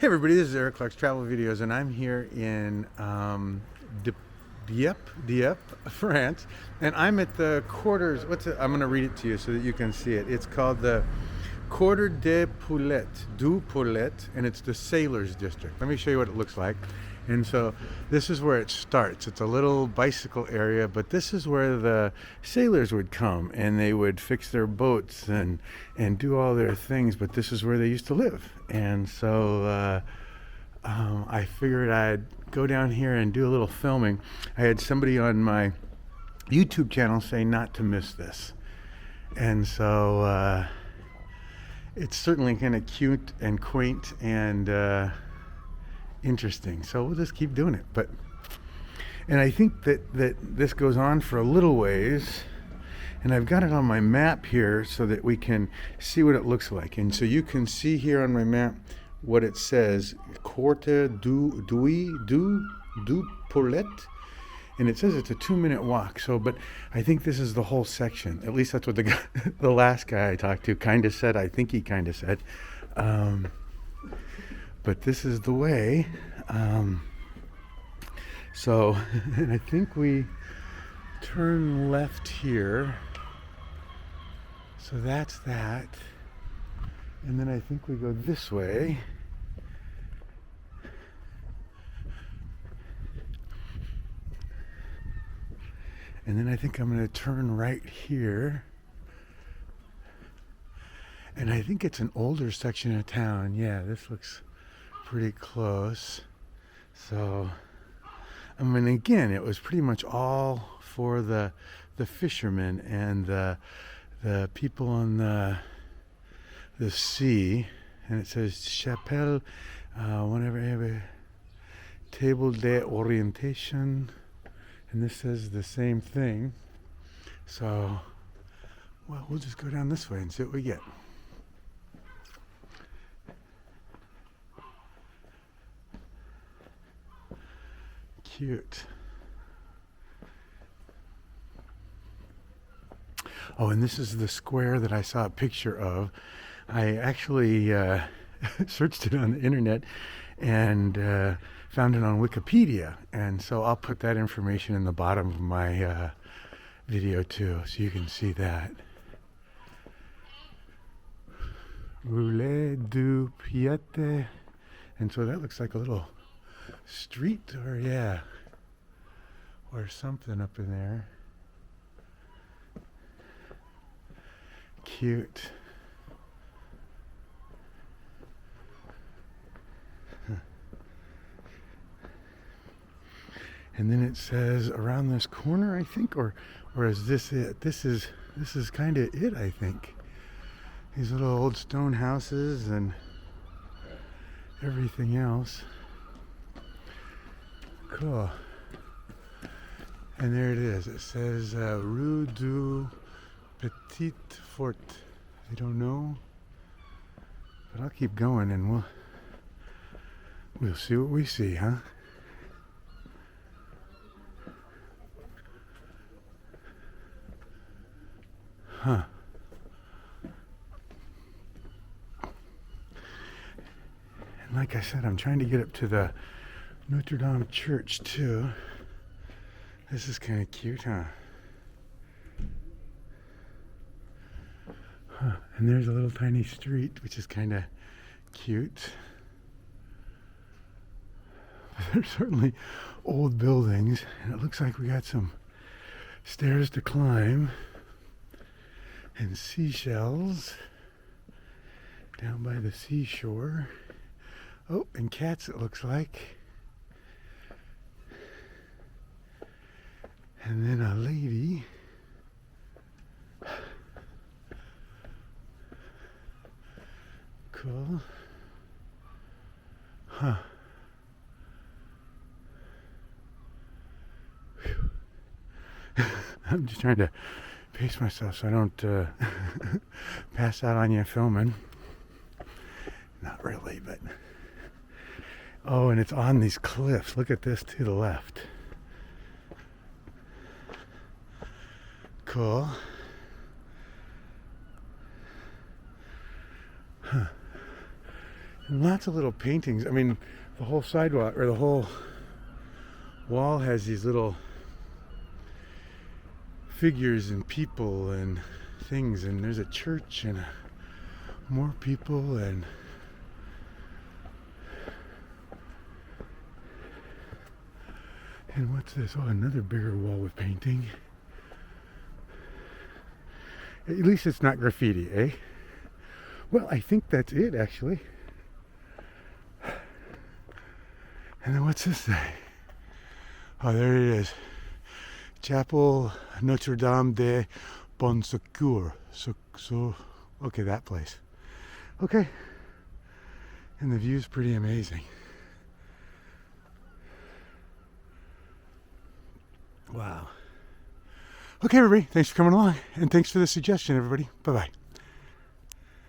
Hey everybody, this is Eric Clark's Travel Videos, and I'm here in Dieppe, France, and I'm at the quarters. I'm going to read it to you so that you can see it. It's called the Quarter de Pollet, and it's the Sailors District. Let me show you what it looks like. And so this is where it starts. It's a little bicycle area, but this is where the sailors would come and they would fix their boats and do all their things. But this is where they used to live. And so I figured I'd go down here and do a little filming. I had somebody on my YouTube channel say not to miss this. And so it's certainly kind of cute and quaint and interesting, so we'll just keep doing it. And I think that this goes on for a little ways, and I've got it on my map here so that we can see what it looks like. And so you can see here on my map what it says, Quarter du Pollet, and it says it's a 2-minute walk. So, but I think this is the whole section. At least that's what the last guy I talked to kind of said. I think he kind of said. But this is the way. So, and I think we turn left here. So that's that. And then I think we go this way. And then I think I'm going to turn right here. And I think it's an older section of town. Yeah, this looks pretty close. So, I mean, again, it was pretty much all for the fishermen and the people on the sea. And it says Chapelle, whenever table de orientation, and this says the same thing. So, well, we'll just go down this way and see what we get. Cute. Oh, and this is the square that I saw a picture of. I actually searched it on the internet and found it on Wikipedia, and so I'll put that information in the bottom of my video too, so you can see that. Roulet du Piete, and so that looks like a little street, or something up in there. Cute. And then it says around this corner, I think, or is this it? This is kind of it, I think. These little old stone houses and everything else. Cool. And there it is. It says Rue du Petit Fort. I don't know, but I'll keep going and we'll see what we see, huh? Huh. And like I said, I'm trying to get up to the Notre Dame Church too. This is kind of cute, huh? And there's a little tiny street, which is kind of cute. There's certainly old buildings, and it looks like we got some stairs to climb, and seashells down by the seashore. Oh, and cats, it looks like. And then a lady. Cool. Huh. I'm just trying to pace myself so I don't pass out on you filming. Not really, but... Oh, and it's on these cliffs. Look at this to the left. Cool. Huh. And lots of little paintings. I mean, the whole sidewalk, or the whole wall has these little figures and people and things, and there's a church and more people, and what's this? Oh, another bigger wall with painting. At least it's not graffiti, eh? Well, I think that's it, actually. And then what's this say? Oh, there it is. Chapel Notre Dame de Bon Secours. So, okay, that place. Okay. And the view's pretty amazing. Wow. Okay, everybody. Thanks for coming along. And thanks for the suggestion, everybody. Bye-bye.